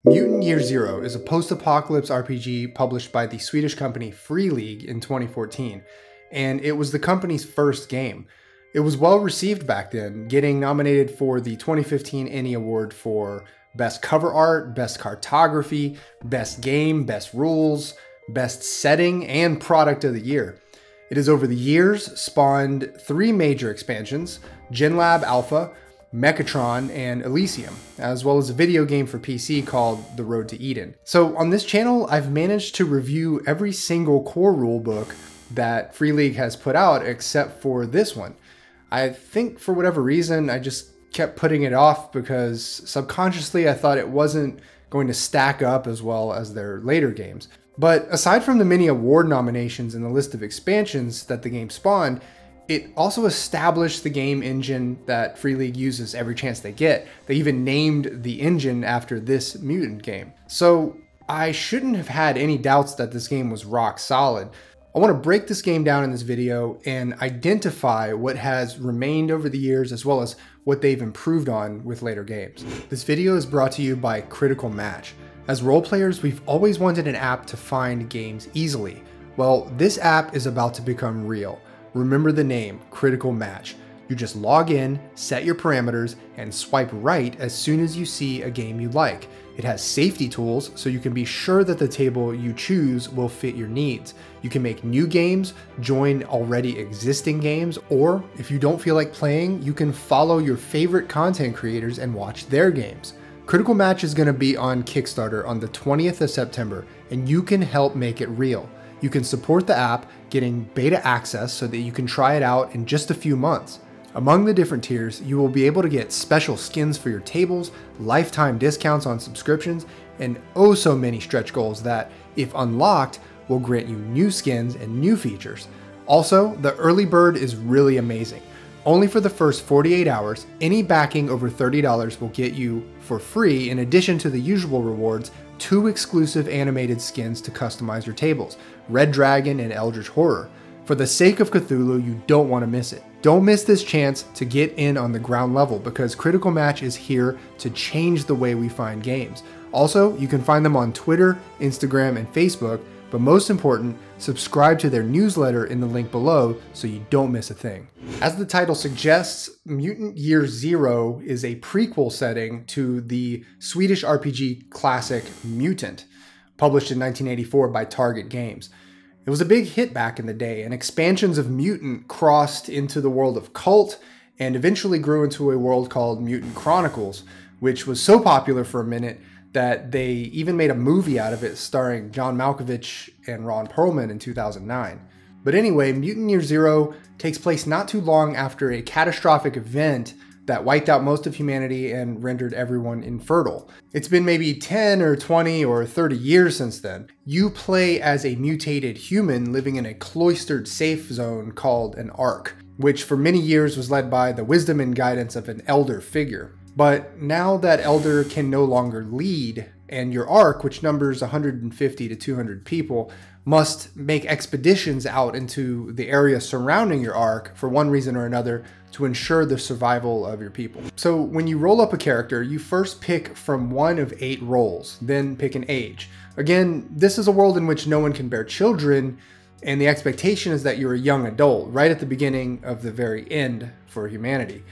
Mutant Year Zero is a post-apocalypse RPG published by the Swedish company Free League in 2014, and it was the company's first game. It was well received back then, getting nominated for the 2015 ENnie Award for Best Cover Art, Best Cartography, Best Game, Best Rules, Best Setting, and Product of the Year. It has over the years spawned 3 major expansions, Genlab Alpha, Mechatron, and Elysium, as well as a video game for PC called The Road to Eden. So on this channel, I've managed to review every single core rulebook that Free League has put out except for this one. I think for whatever reason, I just kept putting it off because subconsciously I thought it wasn't going to stack up as well as their later games. But aside from the many award nominations and the list of expansions that the game spawned, it also established the game engine that Free League uses every chance they get. They even named the engine after this Mutant game. So I shouldn't have had any doubts that this game was rock solid. I want to break this game down in this video and identify what has remained over the years as well as what they've improved on with later games. This video is brought to you by Critical Match. As role players, we've always wanted an app to find games easily. Well, this app is about to become real. Remember the name, Critical Match. You just log in, set your parameters, and swipe right as soon as you see a game you like. It has safety tools so you can be sure that the table you choose will fit your needs. You can make new games, join already existing games, or if you don't feel like playing, you can follow your favorite content creators and watch their games. Critical Match is going to be on Kickstarter on the 20th of September, and you can help make it real. You can support the app, getting beta access so that you can try it out in just a few months. Among the different tiers, you will be able to get special skins for your tables, lifetime discounts on subscriptions, and oh so many stretch goals that, if unlocked, will grant you new skins and new features. Also, the early bird is really amazing. Only for the first 48 hours, any backing over $30 will get you, for free, in addition to the usual rewards, 2 exclusive animated skins to customize your tables, Red Dragon and Eldritch Horror. For the sake of Cthulhu, you don't want to miss it. Don't miss this chance to get in on the ground level because Critical Match is here to change the way we find games. Also, you can find them on Twitter, Instagram, and Facebook, but most important, subscribe to their newsletter in the link below so you don't miss a thing. As the title suggests, Mutant Year Zero is a prequel setting to the Swedish RPG classic Mutant, published in 1984 by Target Games. It was a big hit back in the day, and expansions of Mutant crossed into the world of Cult and eventually grew into a world called Mutant Chronicles, which was so popular for a minute that they even made a movie out of it starring John Malkovich and Ron Perlman in 2009. But anyway, Mutant Year Zero takes place not too long after a catastrophic event that wiped out most of humanity and rendered everyone infertile. It's been maybe 10 or 20 or 30 years since then. You play as a mutated human living in a cloistered safe zone called an Ark, which for many years was led by the wisdom and guidance of an elder figure. But now that elder can no longer lead, and your Ark, which numbers 150 to 200 people, must make expeditions out into the area surrounding your Ark for one reason or another to ensure the survival of your people. So when you roll up a character, you first pick from one of 8 roles, then pick an age. Again, this is a world in which no one can bear children, and the expectation is that you're a young adult right at the beginning of the very end for humanity.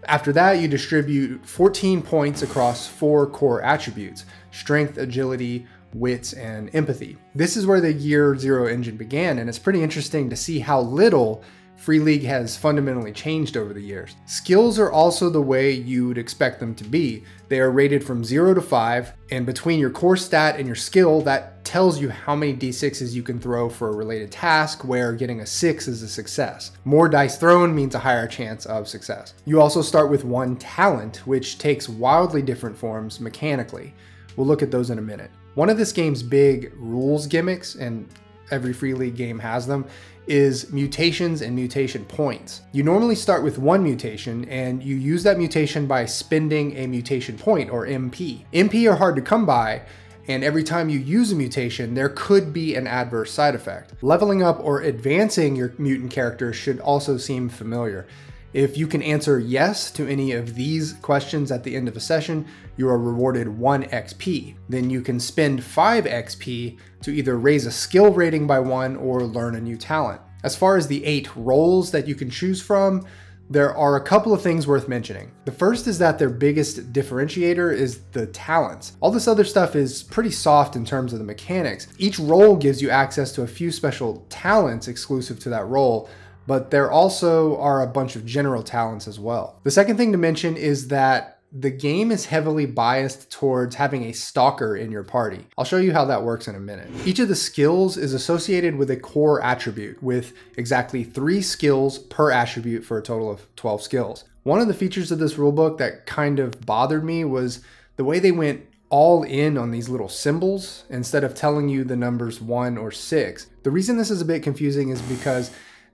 After that, you distribute 14 points across 4 core attributes: strength, agility, wits, and empathy. This is where the Year Zero engine began, and it's pretty interesting to see how little Free League has fundamentally changed over the years. Skills are also the way you'd expect them to be. They are rated from 0 to 5, and between your core stat and your skill, that tells you how many d6s you can throw for a related task, where getting a 6 is a success. More dice thrown means a higher chance of success. You also start with 1 talent, which takes wildly different forms mechanically. We'll look at those in a minute. One of this game's big rules gimmicks, and every Free League game has them, is mutations and mutation points. You normally start with 1 mutation, and you use that mutation by spending a mutation point, or MP. MP are hard to come by, and every time you use a mutation, there could be an adverse side effect. Leveling up or advancing your mutant character should also seem familiar. If you can answer yes to any of these questions at the end of a session, you are rewarded 1 XP. Then you can spend 5 XP to either raise a skill rating by 1 or learn a new talent. As far as the 8 roles that you can choose from, there are a couple of things worth mentioning. The first is that their biggest differentiator is the talents. All this other stuff is pretty soft in terms of the mechanics. Each role gives you access to a few special talents exclusive to that role, but there also are a bunch of general talents as well. The second thing to mention is that the game is heavily biased towards having a stalker in your party. I'll show you how that works in a minute. Each of the skills is associated with a core attribute with exactly 3 skills per attribute for a total of 12 skills. One of the features of this rulebook that kind of bothered me was the way they went all in on these little symbols instead of telling you the numbers 1 or 6. The reason this is a bit confusing is because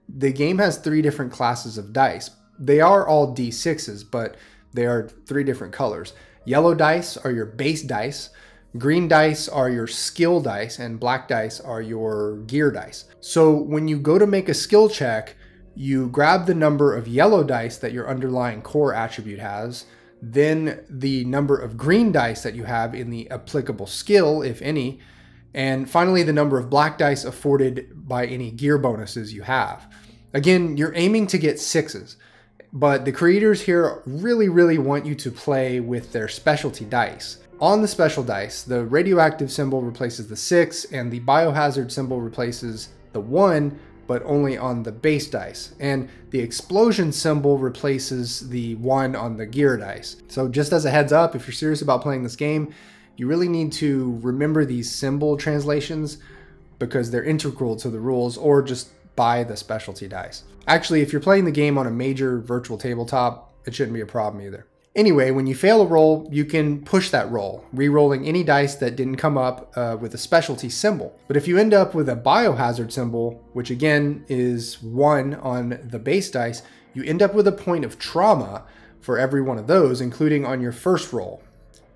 the game has 3 different classes of dice. They are all D6s, but they are 3 different colors. Yellow dice are your base dice, green dice are your skill dice, and black dice are your gear dice. So when you go to make a skill check, you grab the number of yellow dice that your underlying core attribute has, then the number of green dice that you have in the applicable skill, if any, and finally the number of black dice afforded by any gear bonuses you have. Again, you're aiming to get 6s, but the creators here really want you to play with their specialty dice. On the special dice, the radioactive symbol replaces the 6 and the biohazard symbol replaces the 1, but only on the base dice. And the explosion symbol replaces the 1 on the gear dice. So just as a heads up, if you're serious about playing this game, you really need to remember these symbol translations because they're integral to the rules, or just buy the specialty dice. Actually, if you're playing the game on a major virtual tabletop, it shouldn't be a problem either. Anyway, when you fail a roll, you can push that roll, re-rolling any dice that didn't come up with a specialty symbol. But if you end up with a biohazard symbol, which again is 1 on the base dice, you end up with a point of trauma for every one of those, including on your first roll.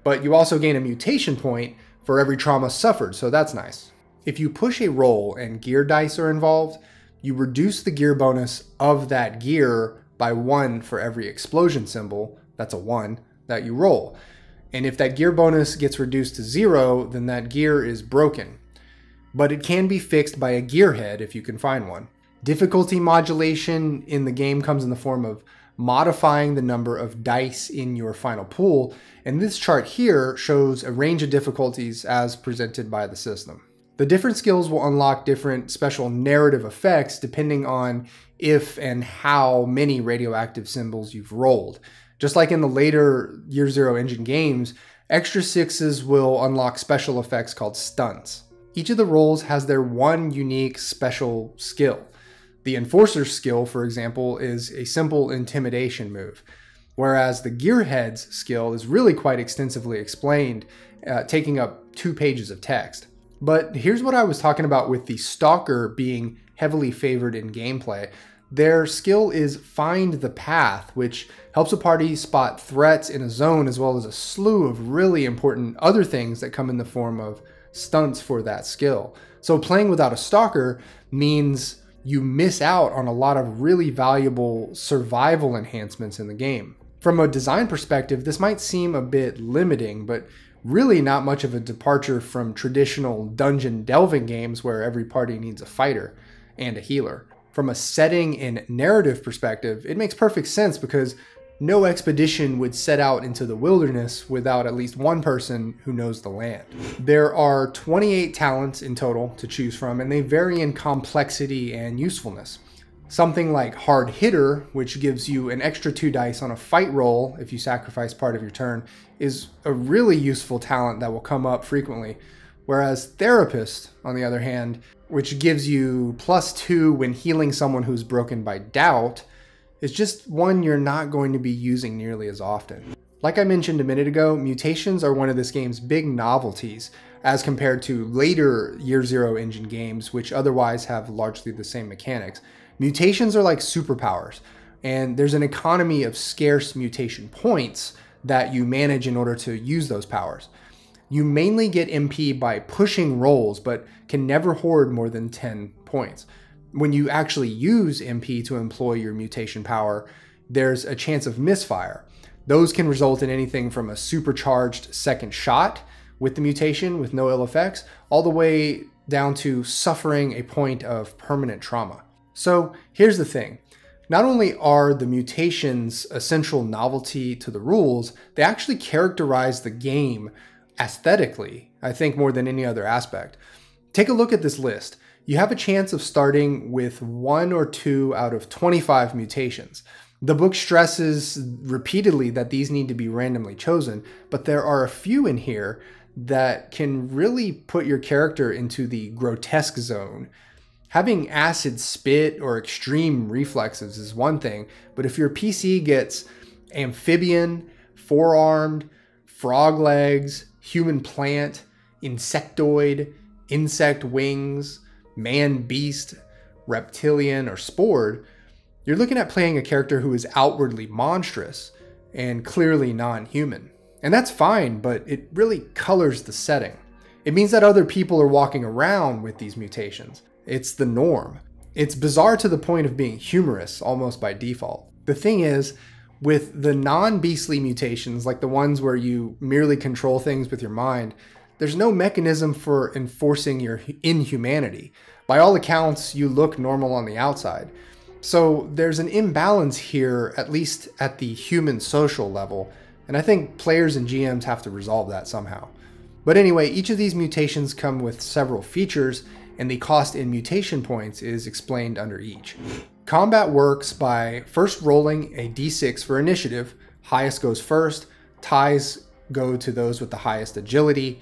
But you also gain a mutation point for every trauma suffered, so that's nice. If you push a roll and gear dice are involved, you reduce the gear bonus of that gear by 1 for every explosion symbol, that's a 1, that you roll. And if that gear bonus gets reduced to 0, then that gear is broken. But it can be fixed by a gearhead if you can find one. Difficulty modulation in the game comes in the form of modifying the number of dice in your final pool, and this chart here shows a range of difficulties as presented by the system. The different skills will unlock different special narrative effects depending on if and how many radioactive symbols you've rolled. Just like in the later Year Zero engine games, extra 6s will unlock special effects called stunts. Each of the roles has their one unique special skill. The Enforcer's skill, for example, is a simple intimidation move, whereas the Gearhead's skill is really quite extensively explained, taking up 2 pages of text. But here's what I was talking about with the Stalker being heavily favored in gameplay. Their skill is Find the Path, which helps a party spot threats in a zone as well as a slew of really important other things that come in the form of stunts for that skill. So playing without a Stalker means you miss out on a lot of really valuable survival enhancements in the game. From a design perspective, this might seem a bit limiting, but really not much of a departure from traditional dungeon delving games where every party needs a fighter and a healer. From a setting and narrative perspective, it makes perfect sense because no expedition would set out into the wilderness without at least one person who knows the land. There are 28 talents in total to choose from, and they vary in complexity and usefulness. Something like Hard Hitter, which gives you an extra 2 dice on a fight roll if you sacrifice part of your turn, is a really useful talent that will come up frequently. Whereas Therapist, on the other hand, which gives you +2 when healing someone who's broken by doubt, is just one you're not going to be using nearly as often. Like I mentioned a minute ago, mutations are one of this game's big novelties as compared to later Year Zero engine games, which otherwise have largely the same mechanics. Mutations are like superpowers, and there's an economy of scarce mutation points that you manage in order to use those powers. You mainly get MP by pushing rolls, but can never hoard more than 10 points. When you actually use MP to employ your mutation power, there's a chance of misfire. Those can result in anything from a supercharged second shot with the mutation with no ill effects, all the way down to suffering a point of permanent trauma. So here's the thing. Not only are the mutations a central novelty to the rules, they actually characterize the game aesthetically, I think more than any other aspect. Take a look at this list. You have a chance of starting with 1 or 2 out of 25 mutations. The book stresses repeatedly that these need to be randomly chosen, but there are a few in here that can really put your character into the grotesque zone. Having acid spit or extreme reflexes is one thing, but if your PC gets amphibian, four-armed, frog legs, human plant, insectoid, insect wings, man-beast, reptilian, or spored, you're looking at playing a character who is outwardly monstrous and clearly non-human. And that's fine, but it really colors the setting. It means that other people are walking around with these mutations. It's the norm. It's bizarre to the point of being humorous almost by default. The thing is, with the non-beastly mutations, like the ones where you merely control things with your mind, there's no mechanism for enforcing your inhumanity. By all accounts, you look normal on the outside. So there's an imbalance here, at least at the human social level, and I think players and GMs have to resolve that somehow. But anyway, each of these mutations come with several features, and the cost in mutation points is explained under each. Combat works by first rolling a d6 for initiative. Highest goes first, ties go to those with the highest agility,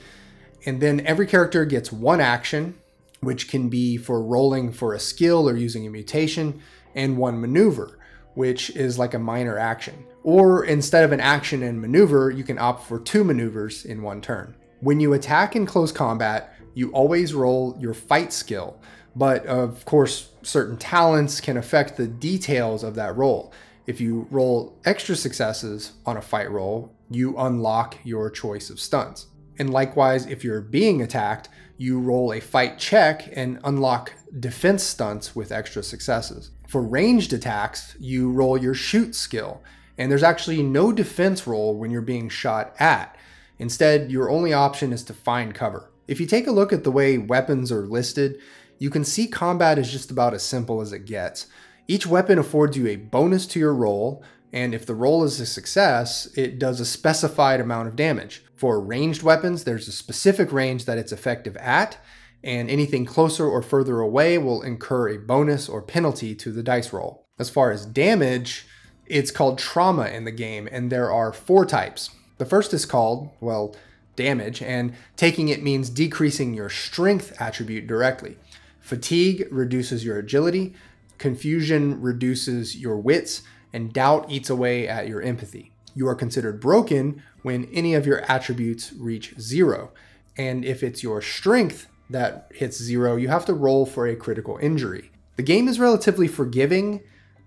and then every character gets one action, which can be for rolling for a skill or using a mutation, and one maneuver, which is like a minor action. Or instead of an action and maneuver, you can opt for 2 maneuvers in one turn. When you attack in close combat, you always roll your fight skill, but of course, certain talents can affect the details of that roll. If you roll extra successes on a fight roll, you unlock your choice of stunts. And likewise, if you're being attacked, you roll a fight check and unlock defense stunts with extra successes. For ranged attacks, you roll your shoot skill, and there's actually no defense roll when you're being shot at. Instead, your only option is to find cover. If you take a look at the way weapons are listed, you can see combat is just about as simple as it gets. Each weapon affords you a bonus to your roll, and if the roll is a success, it does a specified amount of damage. For ranged weapons, there's a specific range that it's effective at, and anything closer or further away will incur a bonus or penalty to the dice roll. As far as damage, it's called trauma in the game, and there are 4 types. The first is called, well, damage, and taking it means decreasing your strength attribute directly. Fatigue reduces your agility, confusion reduces your wits, and doubt eats away at your empathy. You are considered broken when any of your attributes reach 0. And if it's your strength that hits 0, you have to roll for a critical injury. The game is relatively forgiving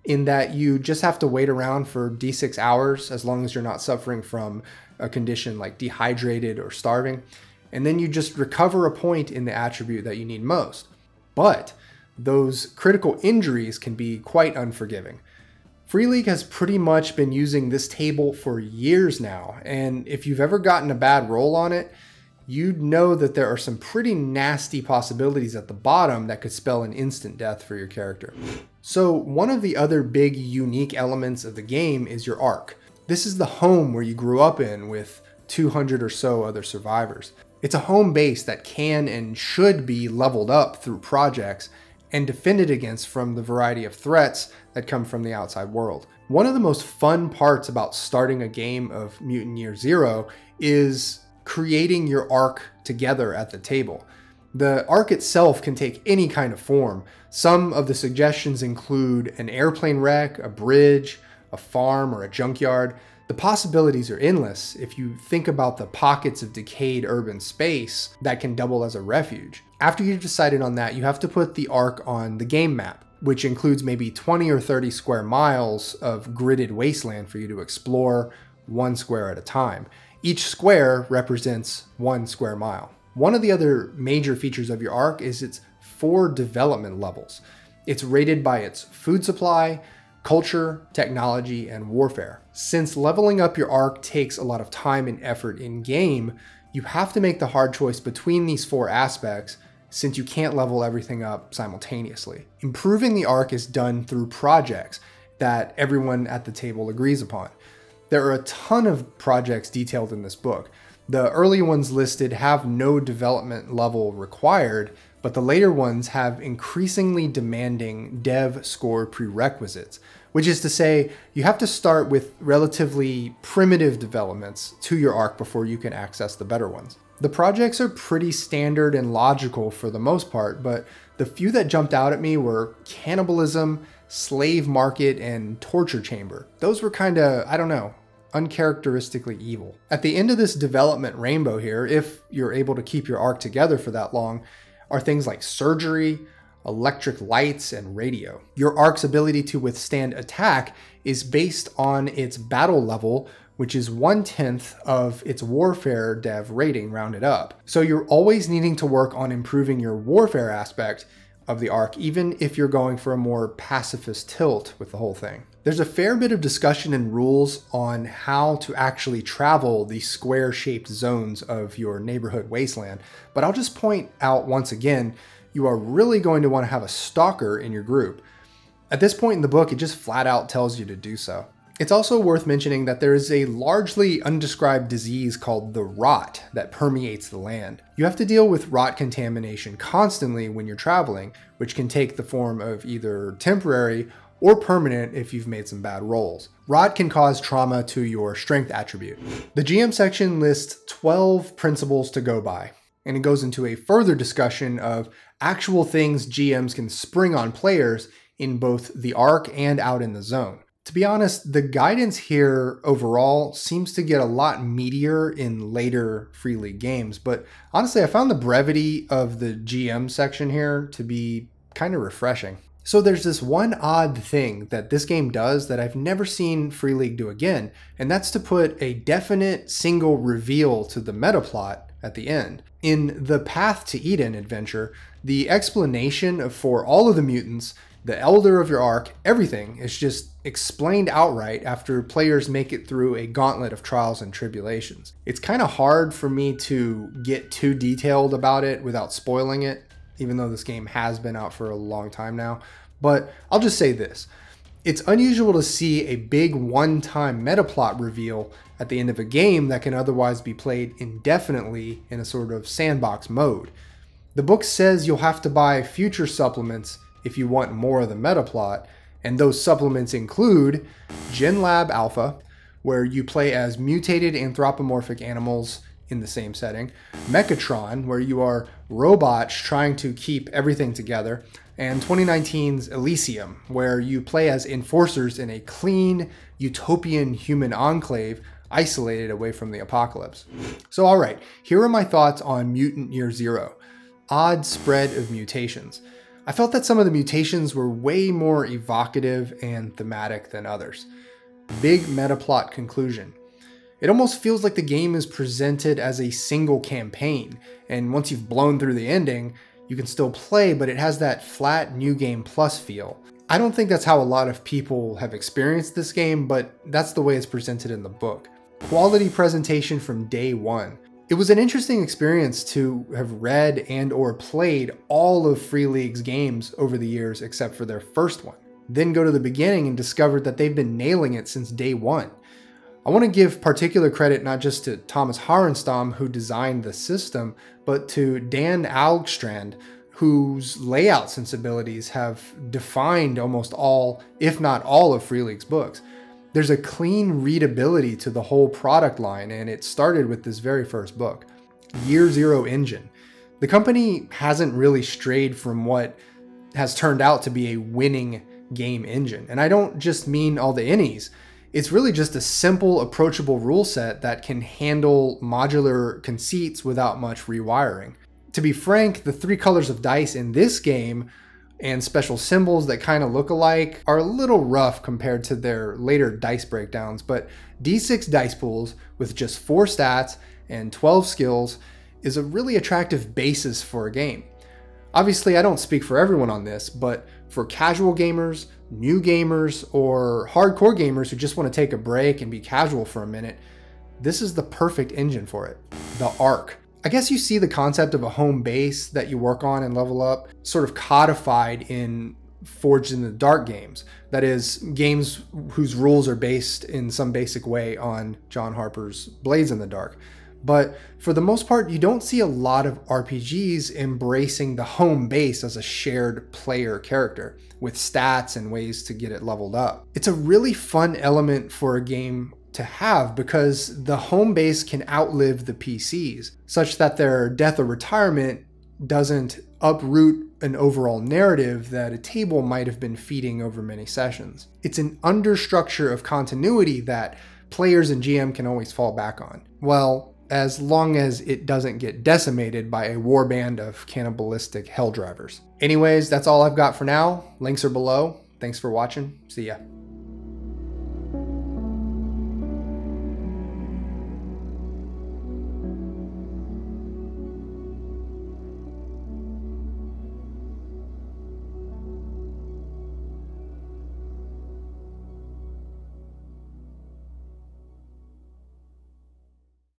in that you just have to wait around for d6 hours as long as you're not suffering from a condition like dehydrated or starving. And then you just recover a point in the attribute that you need most. But those critical injuries can be quite unforgiving. Free League has pretty much been using this table for years now, and if you've ever gotten a bad roll on it, you'd know that there are some pretty nasty possibilities at the bottom that could spell an instant death for your character. So one of the other big unique elements of the game is your arc. This is the home where you grew up in with 200 or so other survivors. It's a home base that can and should be leveled up through projects and defended against from the variety of threats that come from the outside world. One of the most fun parts about starting a game of Mutant Year Zero is creating your arc together at the table. The arc itself can take any kind of form. Some of the suggestions include an airplane wreck, a bridge, a farm, or a junkyard. The possibilities are endless if you think about the pockets of decayed urban space that can double as a refuge. After you've decided on that, you have to put the arc on the game map, which includes maybe 20 or 30 square miles of gridded wasteland for you to explore, 1 square at a time. Each square represents 1 square mile. One of the other major features of your arc is its 4 development levels. It's rated by its food supply, culture, technology, and warfare. Since leveling up your arc takes a lot of time and effort in game, you have to make the hard choice between these 4 aspects since you can't level everything up simultaneously. Improving the arc is done through projects that everyone at the table agrees upon. There are a ton of projects detailed in this book. The early ones listed have no development level required, but the later ones have increasingly demanding dev score prerequisites, which is to say you have to start with relatively primitive developments to your arc before you can access the better ones. The projects are pretty standard and logical for the most part, but the few that jumped out at me were cannibalism, slave market, and torture chamber. Those were kinda, I don't know, uncharacteristically evil. At the end of this development rainbow here, if you're able to keep your arc together for that long, are things like surgery, electric lights, and radio. Your arc's ability to withstand attack is based on its battle level, which is 1/10 of its warfare dev rating rounded up. So you're always needing to work on improving your warfare aspect of the arc, even if you're going for a more pacifist tilt with the whole thing. There's a fair bit of discussion and rules on how to actually travel the square-shaped zones of your neighborhood wasteland, but I'll just point out once again, you are really going to want to have a stalker in your group. At this point in the book, it just flat out tells you to do so. It's also worth mentioning that there is a largely undescribed disease called the rot that permeates the land. You have to deal with rot contamination constantly when you're traveling, which can take the form of either temporary or permanent if you've made some bad rolls. Rot can cause trauma to your strength attribute. The GM section lists 12 principles to go by, and it goes into a further discussion of actual things GMs can spring on players in both the arc and out in the zone. To be honest, the guidance here overall seems to get a lot meatier in later Free League games, but honestly, I found the brevity of the GM section here to be kind of refreshing. So there's this one odd thing that this game does that I've never seen Free League do again, and that's to put a definite single reveal to the metaplot at the end. In the Path to Eden adventure, the explanation for all of the mutants, the elder of your arc, everything is just explained outright after players make it through a gauntlet of trials and tribulations. It's kind of hard for me to get too detailed about it without spoiling it, even though this game has been out for a long time now. But I'll just say this. It's unusual to see a big one-time metaplot reveal at the end of a game that can otherwise be played indefinitely in a sort of sandbox mode. The book says you'll have to buy future supplements if you want more of the metaplot, and those supplements include Genlab Alpha, where you play as mutated anthropomorphic animals in the same setting, Mechatron, where you are robots trying to keep everything together, and 2019's Elysium, where you play as enforcers in a clean, utopian human enclave isolated away from the apocalypse. So alright, here are my thoughts on Mutant Year Zero. Odd spread of mutations. I felt that some of the mutations were way more evocative and thematic than others. Big metaplot conclusion. It almost feels like the game is presented as a single campaign, and once you've blown through the ending, you can still play, but it has that flat New Game Plus feel. I don't think that's how a lot of people have experienced this game, but that's the way it's presented in the book. Quality presentation from day one. It was an interesting experience to have read and or played all of Free League's games over the years except for their first one. Then go to the beginning and discovered that they've been nailing it since day one. I want to give particular credit not just to Thomas Harenstam, who designed the system, but to Dan Algstrand, whose layout sensibilities have defined almost all, if not all, of Free League's books. There's a clean readability to the whole product line, and it started with this very first book. Year Zero engine. The company hasn't really strayed from what has turned out to be a winning game engine. And I don't just mean all the innies. It's really just a simple, approachable rule set that can handle modular conceits without much rewiring. To be frank, the 3 colors of dice in this game and special symbols that kind of look alike are a little rough compared to their later dice breakdowns, but D6 dice pools with just 4 stats and 12 skills is a really attractive basis for a game. Obviously, I don't speak for everyone on this, but for casual gamers, new gamers, or hardcore gamers who just want to take a break and be casual for a minute, this is the perfect engine for it. The Ark. I guess you see the concept of a home base that you work on and level up sort of codified in Forged in the Dark games. That is, games whose rules are based in some basic way on John Harper's Blades in the Dark. But for the most part, you don't see a lot of RPGs embracing the home base as a shared player character with stats and ways to get it leveled up. It's a really fun element for a game to have because the home base can outlive the PCs, such that their death or retirement doesn't uproot an overall narrative that a table might have been feeding over many sessions. It's an understructure of continuity that players and GM can always fall back on. Well, as long as it doesn't get decimated by a warband of cannibalistic hell drivers. Anyways, that's all I've got for now. Links are below. Thanks for watching. See ya.